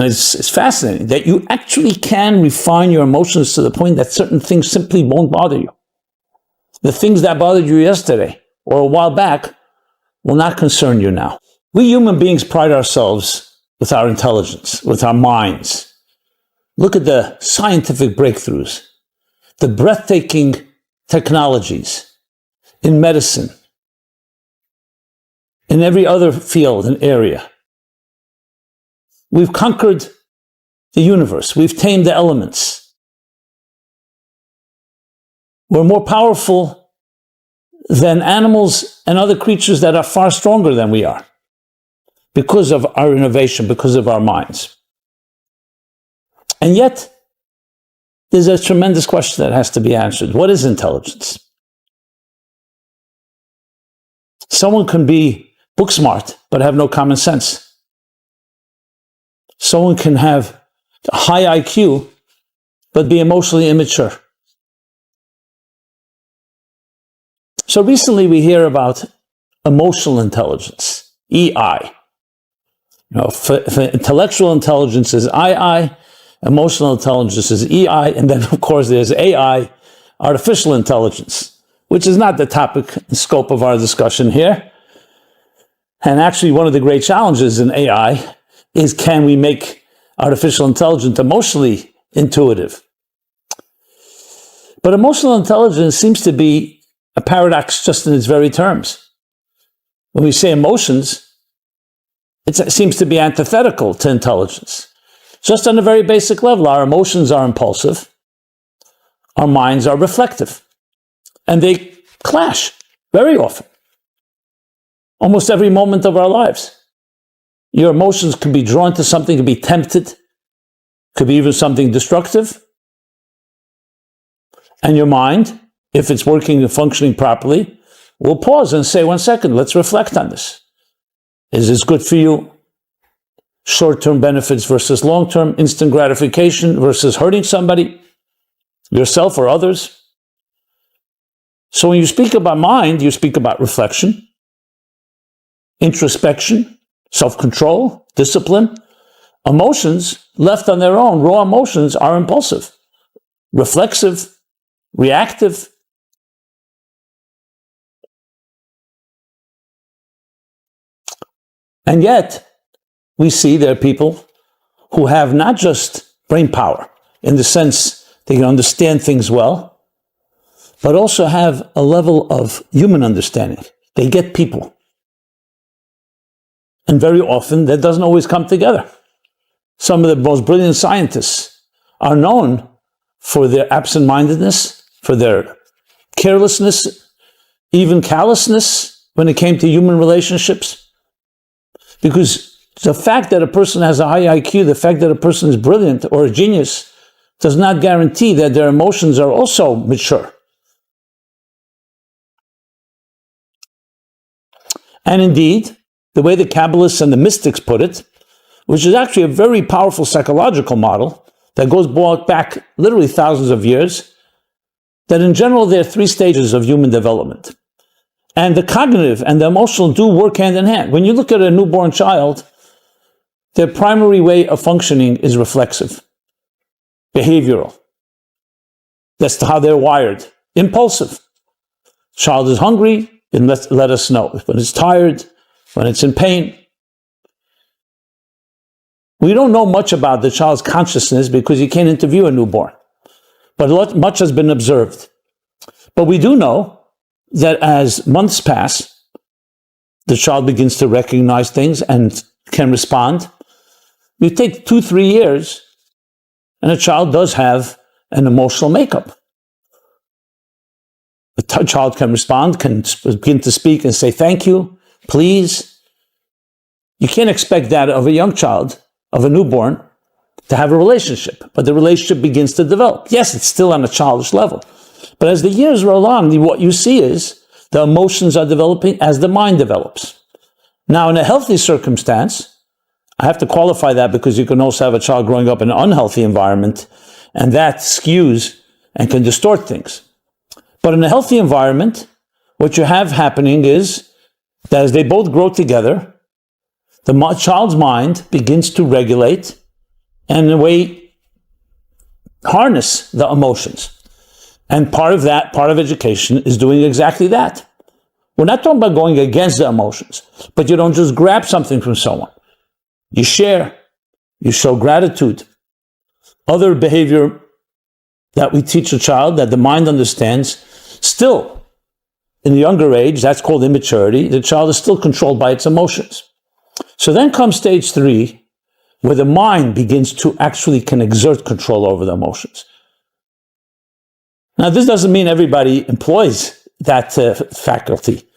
and it's fascinating, that you actually can refine your emotions to the point that certain things simply won't bother you. The things that bothered you yesterday or a while back will not concern you now. We human beings pride ourselves with our intelligence, with our minds. Look at the scientific breakthroughs, the breathtaking technologies in medicine, in every other field and area. We've conquered the universe. We've tamed the elements. We're more powerful than animals and other creatures that are far stronger than we are because of our innovation, because of our minds. And yet, there's a tremendous question that has to be answered. What is intelligence? Someone can be book smart, but have no common sense. Someone can have a high IQ, but be emotionally immature. So recently we hear about emotional intelligence, EI. For intellectual intelligence is II, emotional intelligence is EI, and then of course there's AI, artificial intelligence, which is not the topic and scope of our discussion here. And actually one of the great challenges in AI is, can we make artificial intelligence emotionally intuitive? But emotional intelligence seems to be a paradox just in its very terms. When we say emotions, it seems to be antithetical to intelligence. Just on a very basic level, our emotions are impulsive, our minds are reflective, and they clash very often, almost every moment of our lives. Your emotions can be drawn to something, can be tempted, could be even something destructive. And your mind, if it's working and functioning properly, will pause and say, 1 second, let's reflect on this. Is this good for you? Short-term benefits versus long-term, instant gratification versus hurting somebody, yourself or others. So when you speak about mind, you speak about reflection, introspection, self-control, discipline. Emotions, left on their own, raw emotions are impulsive, reflexive, reactive. And yet, we see there are people who have not just brain power, in the sense they can understand things well, but also have a level of human understanding. They get people. And very often, that doesn't always come together. Some of the most brilliant scientists are known for their absent-mindedness, for their carelessness, even callousness when it came to human relationships. Because the fact that a person has a high IQ, the fact that a person is brilliant or a genius, does not guarantee that their emotions are also mature. And indeed, the way the Kabbalists and the mystics put it, which is actually a very powerful psychological model that goes back literally thousands of years, that in general there are 3 stages of human development. And the cognitive and the emotional do work hand in hand. When you look at a newborn child, their primary way of functioning is reflexive, behavioral. That's how they're wired. Impulsive. Child is hungry, then let us know. When it's tired, when it's in pain. We don't know much about the child's consciousness because you can't interview a newborn. But much has been observed. But we do know that as months pass, the child begins to recognize things and can respond. You take 2-3 years, and a child does have an emotional makeup. The child can respond, can begin to speak and say thank you, please. You can't expect that of a young child, of a newborn, to have a relationship, but the relationship begins to develop. Yes, it's still on a childish level. But as the years roll on, what you see is the emotions are developing as the mind develops. Now, in a healthy circumstance, I have to qualify that because you can also have a child growing up in an unhealthy environment, and that skews and can distort things. But in a healthy environment, what you have happening is that as they both grow together, the child's mind begins to regulate and in a way harness the emotions. And part of education is doing exactly that. We're not talking about going against the emotions, but you don't just grab something from someone. You share, you show gratitude. Other behavior that we teach a child that the mind understands, still in the younger age, that's called immaturity. The child is still controlled by its emotions. So then comes stage 3, where the mind begins to actually can exert control over the emotions. Now, this doesn't mean everybody employs that faculty.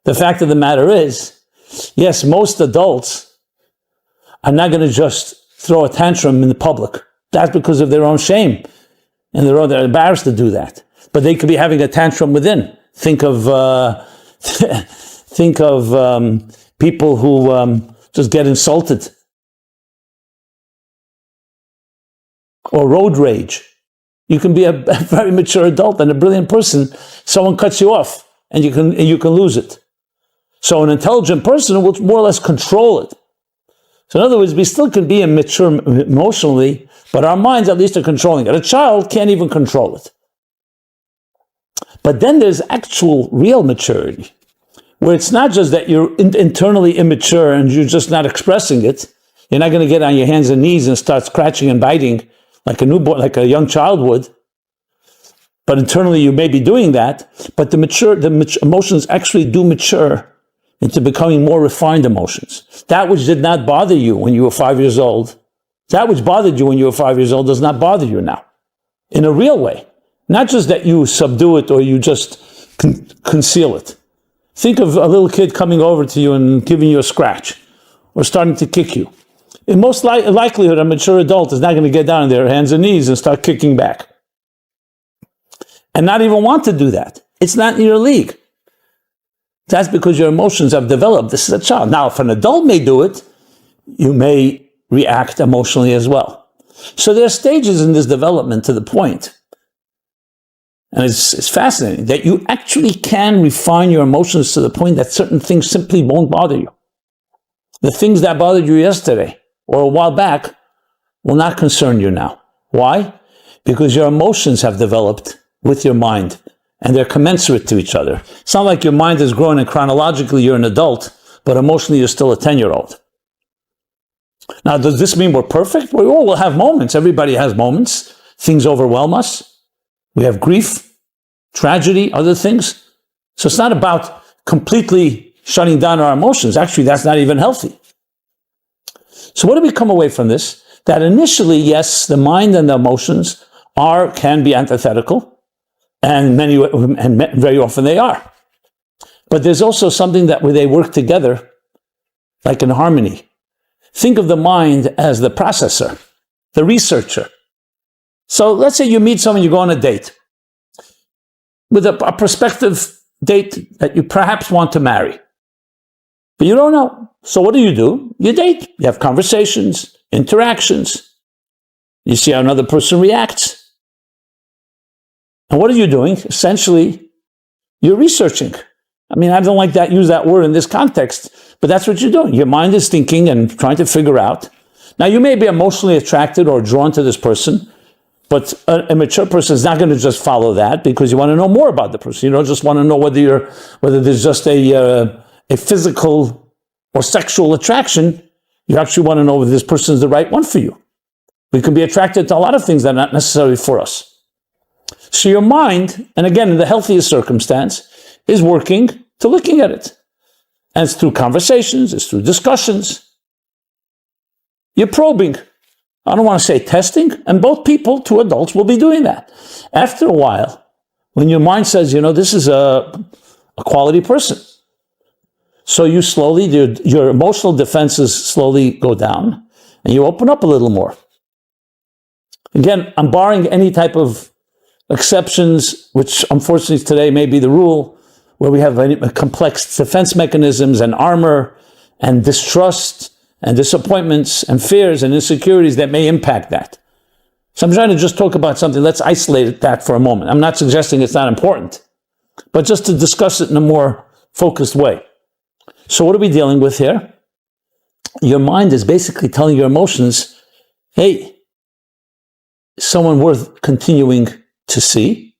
The fact of the matter is, yes, most adults are not going to just throw a tantrum in the public. That's because of their own shame, and they're embarrassed to do that. But they could be having a tantrum within. Think of people who just get insulted, or road rage. You can be a very mature adult and a brilliant person. Someone cuts you off, and you can lose it. So an intelligent person will more or less control it. So in other words, we still can be immature emotionally, but our minds at least are controlling it. A child can't even control it. But then there's actual real maturity, where it's not just that you're internally immature and you're just not expressing it. You're not going to get on your hands and knees and start scratching and biting like a newborn, like a young child would. But internally you may be doing that, but the emotions actually do mature into becoming more refined emotions. That which did not bother you when you were 5 years old, that which bothered you when you were 5 years old does not bother you now. In a real way. Not just that you subdue it or you just conceal it. Think of a little kid coming over to you and giving you a scratch or starting to kick you. In most likelihood, a mature adult is not going to get down on their hands and knees and start kicking back. And not even want to do that. It's not in your league. That's because your emotions have developed. This is a child. Now, if an adult may do it, you may react emotionally as well. So there are stages in this development to the point, and it's fascinating, that you actually can refine your emotions to the point that certain things simply won't bother you. The things that bothered you yesterday or a while back will not concern you now. Why? Because your emotions have developed with your mind, and they're commensurate to each other. It's not like your mind has grown and chronologically you're an adult, but emotionally you're still a 10-year-old. Now, does this mean we're perfect? We all will have moments. Everybody has moments. Things overwhelm us. We have grief, tragedy, other things. So it's not about completely shutting down our emotions. Actually, that's not even healthy. So what do we come away from this? That initially, yes, the mind and the emotions can be antithetical. And very often they are. But there's also something where they work together, like in harmony. Think of the mind as the processor, the researcher. So let's say you meet someone, you go on a date with a prospective date that you perhaps want to marry. But you don't know. So what do? You date. You have conversations, interactions. You see how another person reacts. And what are you doing? Essentially, you're researching. I mean, I don't like that, use that word in this context, but that's what you're doing. Your mind is thinking and trying to figure out. Now, you may be emotionally attracted or drawn to this person, but a mature person is not going to just follow that because you want to know more about the person. You don't just want to know whether there's just a physical or sexual attraction. You actually want to know whether this person is the right one for you. We can be attracted to a lot of things that are not necessarily for us. So your mind, and again, in the healthiest circumstance, is working to looking at it. And it's through conversations, it's through discussions. You're probing. I don't want to say testing, and both people, two adults, will be doing that. After a while, when your mind says, this is a quality person, so you slowly, your emotional defenses slowly go down, and you open up a little more. Again, I'm barring any type of exceptions, which unfortunately today may be the rule, where we have complex defense mechanisms and armor and distrust and disappointments and fears and insecurities that may impact that. So I'm trying to just talk about something. Let's isolate that for a moment. I'm not suggesting it's not important, but just to discuss it in a more focused way. So what are we dealing with here? Your mind is basically telling your emotions, hey, someone worth continuing to see.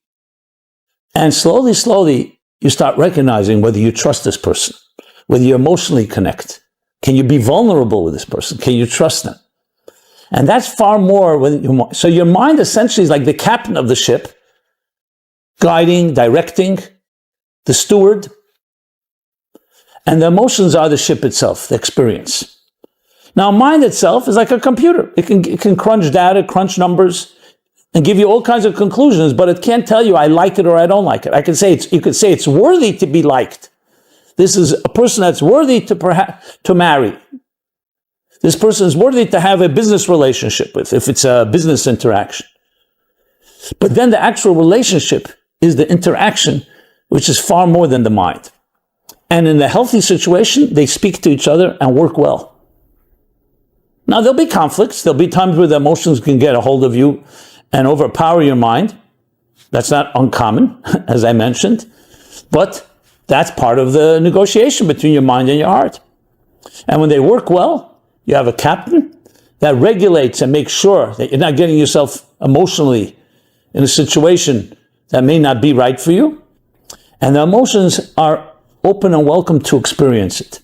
And slowly, slowly, you start recognizing whether you trust this person, whether you emotionally connect. Can you be vulnerable with this person? Can you trust them? And that's far more when so your mind essentially is like the captain of the ship, guiding, directing, the steward. And the emotions are the ship itself, the experience. Now, mind itself is like a computer. It can crunch data, crunch numbers, and give you all kinds of conclusions, but it can't tell you I like it or I don't like it. You could say it's worthy to be liked. This is a person that's worthy to marry. This person is worthy to have a business relationship with, if it's a business interaction. But then the actual relationship is the interaction, which is far more than the mind. And in the healthy situation, they speak to each other and work well. Now, there'll be conflicts. There'll be times where the emotions can get a hold of you and overpower your mind. That's not uncommon, as I mentioned. But that's part of the negotiation between your mind and your heart. And when they work well, you have a captain that regulates and makes sure that you're not getting yourself emotionally in a situation that may not be right for you. And the emotions are open and welcome to experience it.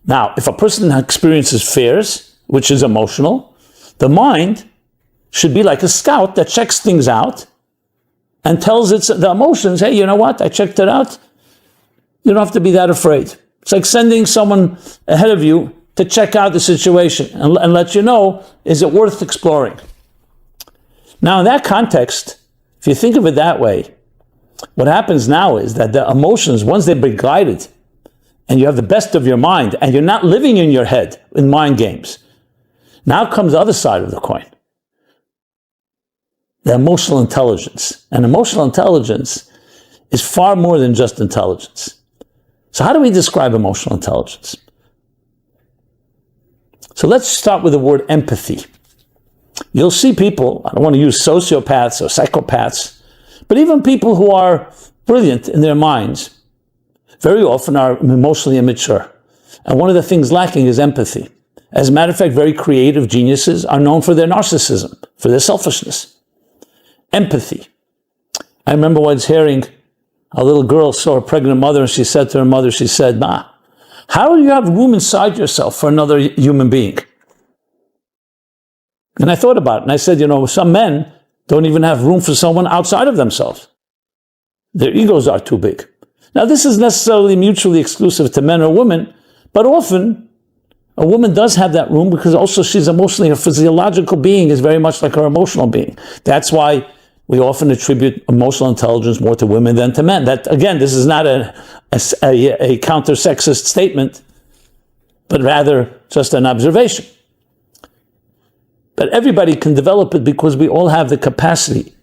Now, if a person experiences fears, which is emotional, the mind should be like a scout that checks things out and tells the emotions, hey, you know what? I checked it out. You don't have to be that afraid. It's like sending someone ahead of you to check out the situation and let you know, is it worth exploring? Now, in that context, if you think of it that way, what happens now is that the emotions, once they've been guided, and you have the best of your mind, and you're not living in your head in mind games, now comes the other side of the coin. The emotional intelligence. And emotional intelligence is far more than just intelligence. So how do we describe emotional intelligence? So let's start with the word empathy. You'll see people, I don't want to use sociopaths or psychopaths, but even people who are brilliant in their minds very often are emotionally immature. And one of the things lacking is empathy. As a matter of fact, very creative geniuses are known for their narcissism, for their selfishness. Empathy. I remember once hearing a little girl saw a pregnant mother, and she said to her mother, she said, "Ma, how do you have room inside yourself for another human being?" And I thought about it, and I said, some men don't even have room for someone outside of themselves. Their egos are too big. Now, this is necessarily mutually exclusive to men or women, but often a woman does have that room because also she's emotionally, her physiological being is very much like her emotional being. That's why we often attribute emotional intelligence more to women than to men. That, again, this is not a counter-sexist statement, but rather just an observation. But everybody can develop it because we all have the capacity.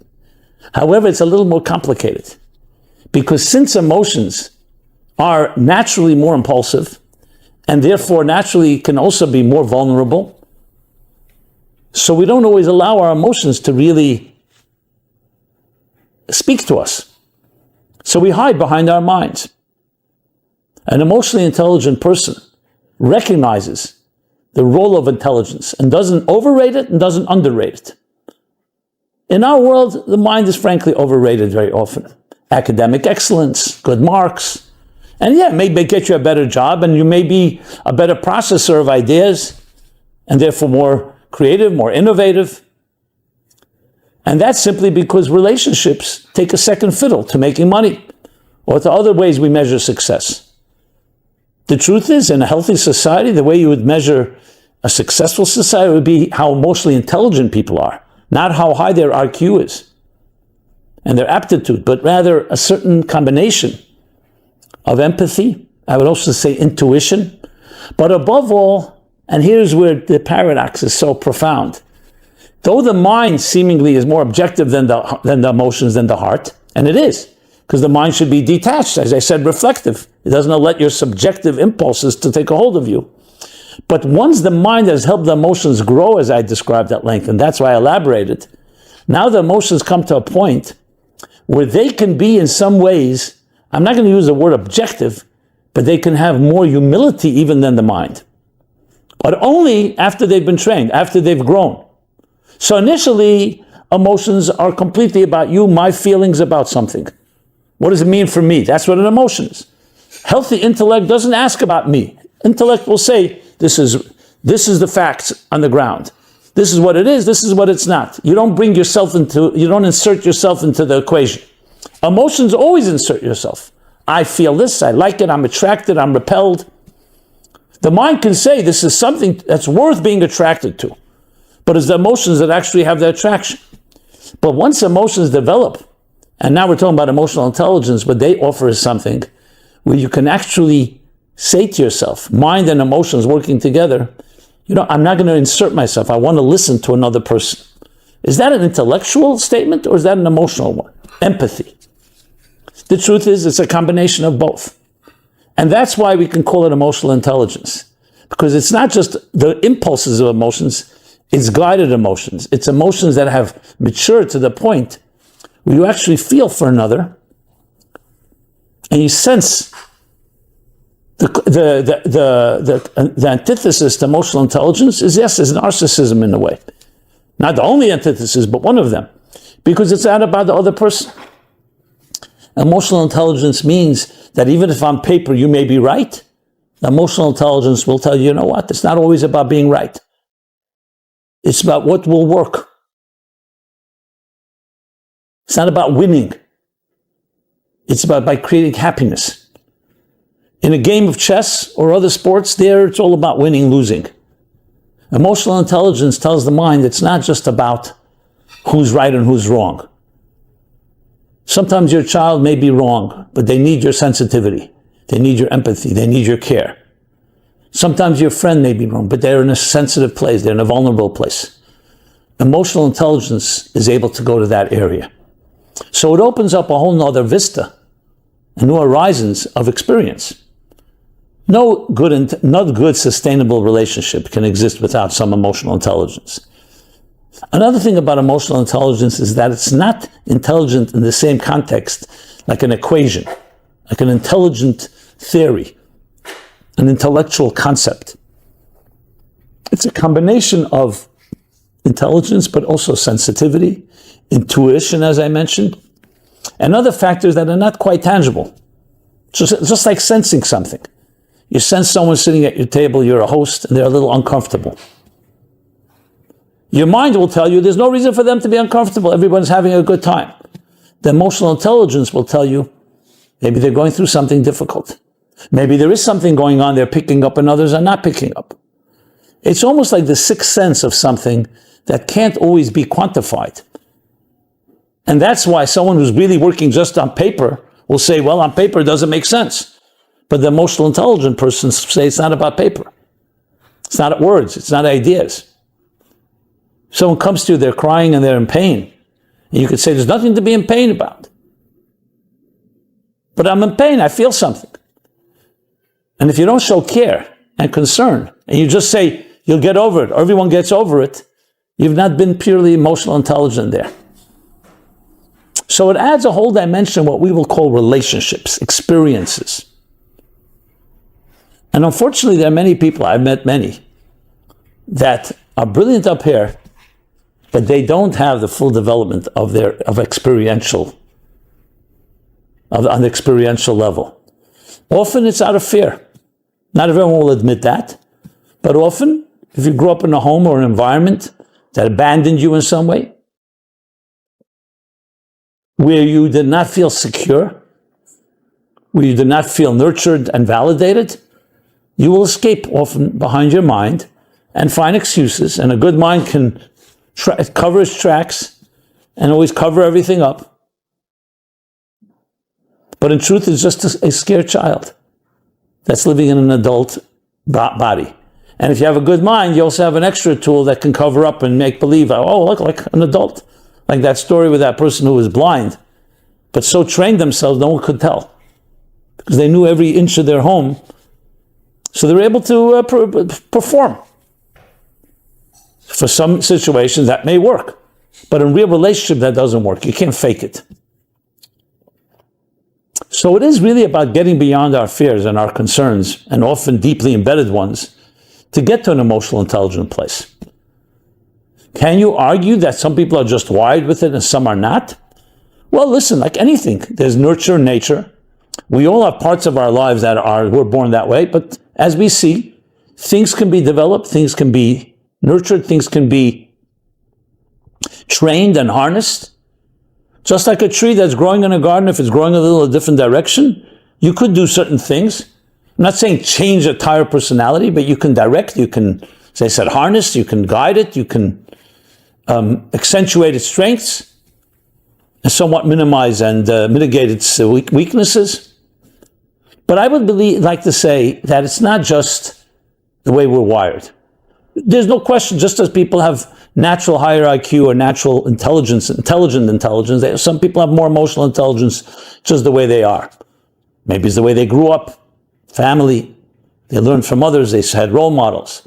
However, it's a little more complicated. Because since emotions are naturally more impulsive, and therefore naturally can also be more vulnerable, so we don't always allow our emotions to really speak to us. So we hide behind our minds. An emotionally intelligent person recognizes the role of intelligence and doesn't overrate it and doesn't underrate it. In our world, the mind is frankly overrated very often. Academic excellence, good marks, and yeah, maybe get you a better job, and you may be a better processor of ideas, and therefore more creative, more innovative. And that's simply because relationships take a second fiddle to making money, or to other ways we measure success. The truth is, in a healthy society, the way you would measure a successful society would be how emotionally intelligent people are, not how high their IQ is and their aptitude, but rather a certain combination of empathy, I would also say intuition, but above all, and here's where the paradox is so profound, though the mind seemingly is more objective than the emotions, than the heart, and it is, because the mind should be detached, as I said, reflective. It doesn't let your subjective impulses to take a hold of you. But once the mind has helped the emotions grow, as I described at length, and that's why I elaborated, now the emotions come to a point where they can be in some ways, I'm not going to use the word objective, but they can have more humility even than the mind. but only after they've been trained, after they've grown. So initially, emotions are completely about you, my feelings about something. What does it mean for me? That's what an emotion is. Healthy intellect doesn't ask about me. Intellect will say, this is the facts on the ground. This is what it is, this is what it's not. You don't insert yourself into the equation. Emotions always insert yourself. I feel this, I like it, I'm attracted, I'm repelled. The mind can say this is something that's worth being attracted to, but it's the emotions that actually have the attraction. But once emotions develop, and now we're talking about emotional intelligence, what they offer is something where you can actually say to yourself, mind and emotions working together, I'm not going to insert myself. I want to listen to another person. Is that an intellectual statement or is that an emotional one? Empathy. The truth is, it's a combination of both. And that's why we can call it emotional intelligence. Because it's not just the impulses of emotions, it's guided emotions. It's emotions that have matured to the point where you actually feel for another and you sense the antithesis to emotional intelligence is narcissism in a way. Not the only antithesis, but one of them. Because it's not about the other person. Emotional intelligence means that even if on paper you may be right, emotional intelligence will tell you, you know what, it's not always about being right. It's about what will work. It's not about winning. It's about by creating happiness. In a game of chess or other sports, it's all about winning, losing. Emotional intelligence tells the mind it's not just about who's right and who's wrong. Sometimes your child may be wrong, but they need your sensitivity. They need your empathy. They need your care. Sometimes your friend may be wrong, but they're in a sensitive place. They're in a vulnerable place. Emotional intelligence is able to go to that area. So it opens up a whole nother vista and new horizons of experience. No good sustainable relationship can exist without some emotional intelligence. Another thing about emotional intelligence is that it's not intelligent in the same context like an equation, like an intelligent theory, an intellectual concept. It's a combination of intelligence, but also sensitivity, intuition, as I mentioned, and other factors that are not quite tangible. Just like sensing something. You sense someone sitting at your table, you're a host, and they're a little uncomfortable. Your mind will tell you there's no reason for them to be uncomfortable. Everyone's having a good time. The emotional intelligence will tell you maybe they're going through something difficult. Maybe there is something going on they're picking up and others are not picking up. It's almost like the sixth sense of something that can't always be quantified. And that's why someone who's really working just on paper will say, well, on paper it doesn't make sense. But the emotional intelligent person say it's not about paper. It's not words. It's not ideas. Someone comes to you, they're crying and they're in pain. And you could say, there's nothing to be in pain about. But I'm in pain, I feel something. And if you don't show care and concern, and you just say, you'll get over it, or everyone gets over it, you've not been purely emotional intelligent there. So it adds a whole dimension, what we will call relationships, experiences. And unfortunately, there are many people, I've met many, that are brilliant up here, but they don't have the full development of on the experiential level. Often it's out of fear. Not everyone will admit that, but often, if you grew up in a home or an environment that abandoned you in some way, where you did not feel secure, where you did not feel nurtured and validated, you will escape often behind your mind and find excuses, and a good mind can cover its tracks and always cover everything up. But in truth, it's just a scared child that's living in an adult body. And if you have a good mind, you also have an extra tool that can cover up and make believe, oh, look like an adult. Like that story with that person who was blind, but so trained themselves, no one could tell. Because they knew every inch of their home. So they were able to perform. For some situations, that may work. But in real relationship, that doesn't work. You can't fake it. So it is really about getting beyond our fears and our concerns, and often deeply embedded ones, to get to an emotional intelligent place. Can you argue that some people are just wired with it and some are not? Well, listen, like anything, there's nurture and nature. We all have parts of our lives we're born that way, but as we see, things can be developed, things can be nurtured, things can be trained and harnessed. Just like a tree that's growing in a garden, if it's growing a different direction, you could do certain things. I'm not saying change a entire personality, but you can direct, you can, as I said, harness, you can guide it, you can accentuate its strengths, and somewhat minimize and mitigate its weaknesses. But I would like to say that it's not just the way we're wired. There's no question, just as people have natural higher IQ or natural intelligent intelligence, some people have more emotional intelligence just the way they are. Maybe it's the way they grew up, family, they learned from others, they had role models.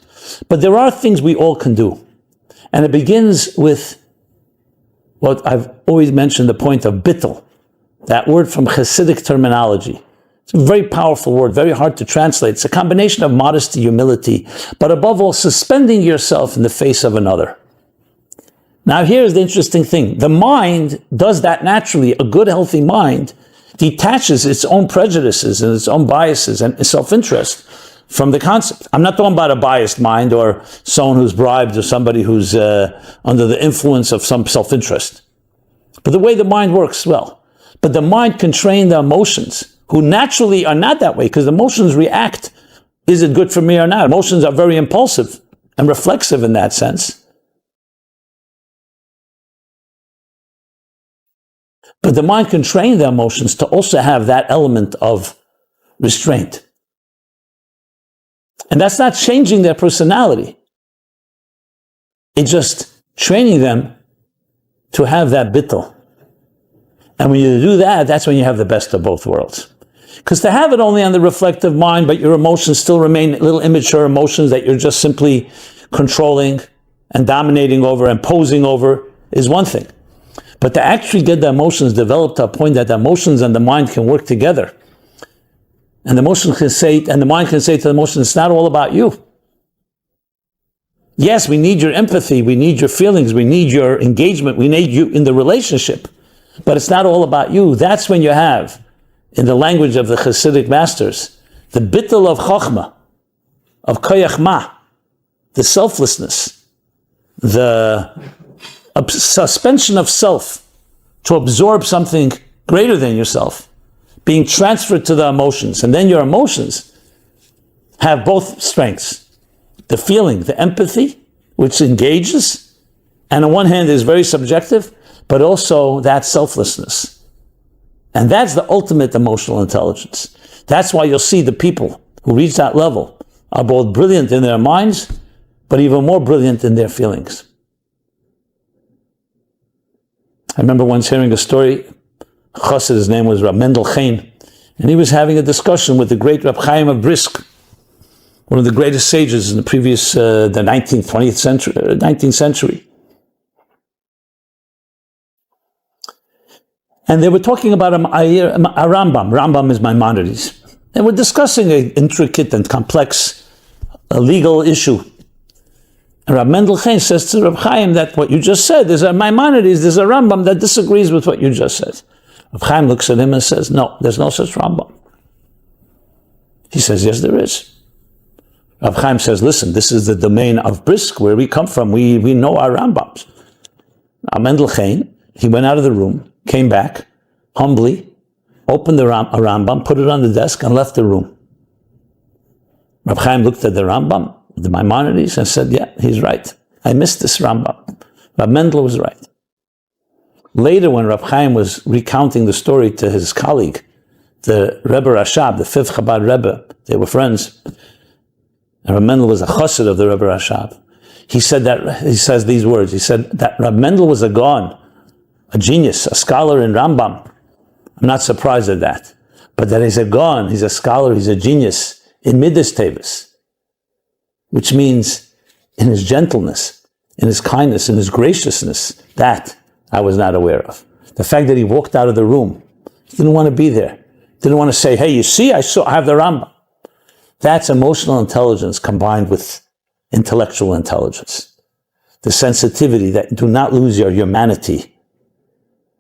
But there are things we all can do. And it begins with what I've always mentioned, the point of bittul, that word from Hasidic terminology. It's a very powerful word, very hard to translate. It's a combination of modesty, humility, but above all, suspending yourself in the face of another. Now, here's the interesting thing. The mind does that naturally. A good, healthy mind detaches its own prejudices and its own biases and self-interest from the concept. I'm not talking about a biased mind or someone who's bribed or somebody who's under the influence of some self-interest. But the way the mind works, well. But the mind can train the emotions, who naturally are not that way, because emotions react. Is it good for me or not? Emotions are very impulsive and reflexive in that sense. But the mind can train the emotions to also have that element of restraint. And that's not changing their personality. It's just training them to have that bittul. And when you do that, that's when you have the best of both worlds. Because to have it only on the reflective mind, but your emotions still remain little immature emotions that you're just simply controlling and dominating over and posing over is one thing. But to actually get the emotions developed to a point that the emotions and the mind can work together, and the emotion can say, and the mind can say to the emotion, it's not all about you. Yes, we need your empathy, we need your feelings, we need your engagement, we need you in the relationship, but it's not all about you. That's when you have, in the language of the Hasidic masters, the bittul of chokhmah, of koyach ma, the selflessness, the suspension of self to absorb something greater than yourself, being transferred to the emotions. And then your emotions have both strengths. The feeling, the empathy, which engages, and on one hand is very subjective, but also that selflessness. And that's the ultimate emotional intelligence. That's why you'll see the people who reach that level are both brilliant in their minds, but even more brilliant in their feelings. I remember once hearing a story. Chassid, his name was Rab Mendel Chaim, and he was having a discussion with the great Rab Chaim of Brisk, one of the greatest sages in the previous, the 19th century. And they were talking about a Rambam. Rambam is Maimonides. And we're discussing an intricate and complex legal issue. And Rab Mendel Chaim says to Rab Chaim that what you just said, there's a Maimonides, there's a Rambam that disagrees with what you just said. Rab Chaim looks at him and says, no, there's no such Rambam. He says, yes, there is. Rab Chaim says, listen, this is the domain of Brisk, where we come from. We know our Rambams. Rab Mendel Chaim, he went out of the room, came back, humbly, opened a Rambam, put it on the desk, and left the room. Rab Chaim looked at the Rambam, the Maimonides, and said, yeah, he's right. I missed this Rambam. Rab Mendel was right. Later, when Rab Chaim was recounting the story to his colleague, the Rebbe Rashab, the fifth Chabad Rebbe, they were friends, and Rab Mendel was a chassid of the Rebbe Rashab. He says these words. He said that Rab Mendel was a Gaon, a genius, a scholar in Rambam. I'm not surprised at that. But that he's a Gaon, he's a scholar, he's a genius in Midas Tevis, which means in his gentleness, in his kindness, in his graciousness, that I was not aware of. The fact that he walked out of the room, he didn't want to be there. Didn't want to say, hey, you see, I have the Rambam. That's emotional intelligence combined with intellectual intelligence, the sensitivity that do not lose your humanity.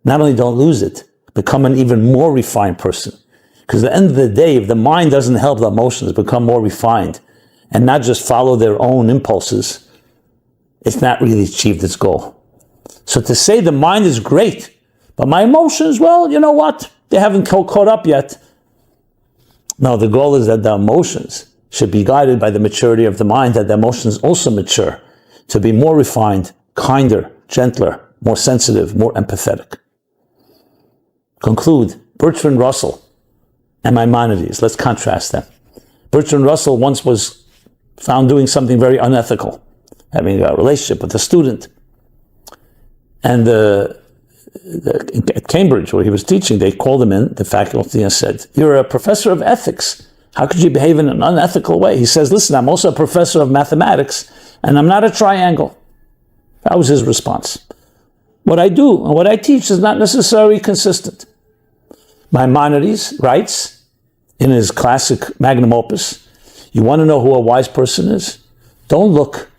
Not only don't lose it, become an even more refined person. Because at the end of the day, if the mind doesn't help the emotions become more refined and not just follow their own impulses, it's not really achieved its goal. So to say the mind is great, but my emotions, well, you know what? They haven't caught up yet. No, the goal is that the emotions should be guided by the maturity of the mind, that the emotions also mature to be more refined, kinder, gentler, more sensitive, more empathetic. Conclude, Bertrand Russell and Maimonides. Let's contrast them. Bertrand Russell once was found doing something very unethical, having a relationship with a student. And at Cambridge, where he was teaching, they called him in, the faculty, and said, "You're a professor of ethics. How could you behave in an unethical way?" He says, "Listen, I'm also a professor of mathematics, and I'm not a triangle." That was his response. What I do and what I teach is not necessarily consistent. Maimonides writes in his classic magnum opus, you want to know who a wise person is? Don't look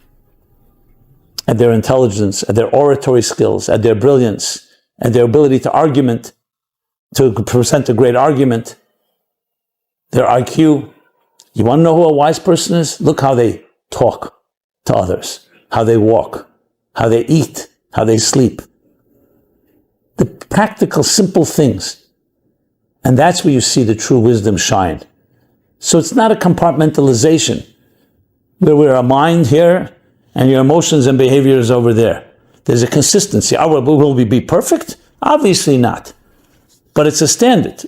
at their intelligence, at their oratory skills, at their brilliance, at their ability to present a great argument, their IQ. You want to know who a wise person is? Look how they talk to others, how they walk, how they eat, how they sleep. The practical, simple things. And that's where you see the true wisdom shine. So it's not a compartmentalization where we're a mind here and your emotions and behaviors over there. There's a consistency. Will we be perfect? Obviously not. But it's a standard.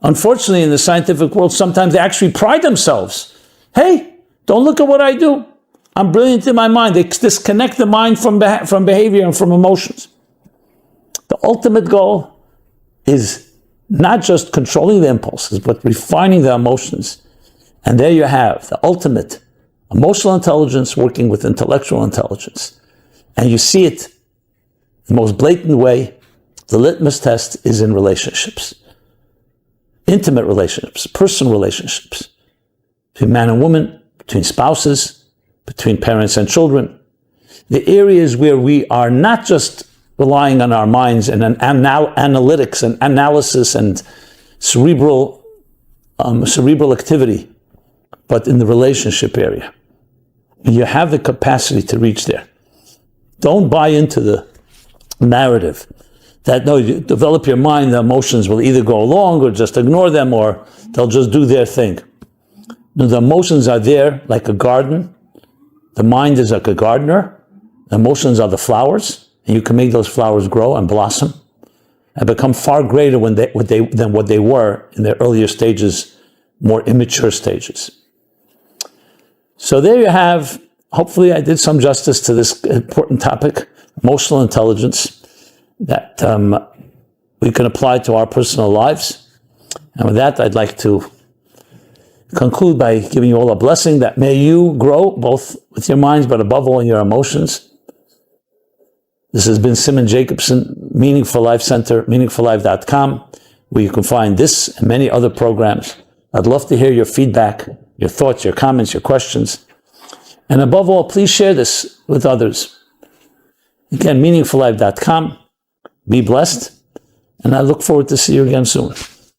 Unfortunately, in the scientific world, sometimes they actually pride themselves. Hey, don't look at what I do. I'm brilliant in my mind. They disconnect the mind from behavior and from emotions. The ultimate goal is not just controlling the impulses, but refining the emotions. And there you have the ultimate emotional intelligence working with intellectual intelligence. And you see it the most blatant way. The litmus test is in relationships. Intimate relationships, personal relationships, between man and woman, between spouses, between parents and children. The areas where we are not just relying on our minds and analytics and analysis and cerebral activity, but in the relationship area. You have the capacity to reach there. Don't buy into the narrative that, no, you develop your mind, the emotions will either go along or just ignore them or they'll just do their thing. No, the emotions are there like a garden. The mind is like a gardener. The emotions are the flowers. And you can make those flowers grow and blossom and become far greater than what they were in their earlier stages, more immature stages. So there you have, hopefully I did some justice to this important topic, emotional intelligence, that we can apply to our personal lives. And with that, I'd like to conclude by giving you all a blessing that may you grow both with your minds, but above all in your emotions. This has been Simon Jacobson, Meaningful Life Center, meaningfullife.com, where you can find this and many other programs. I'd love to hear your feedback, your thoughts, your comments, your questions. And above all, please share this with others. Again, meaningfullife.com. Be blessed, and I look forward to see you again soon.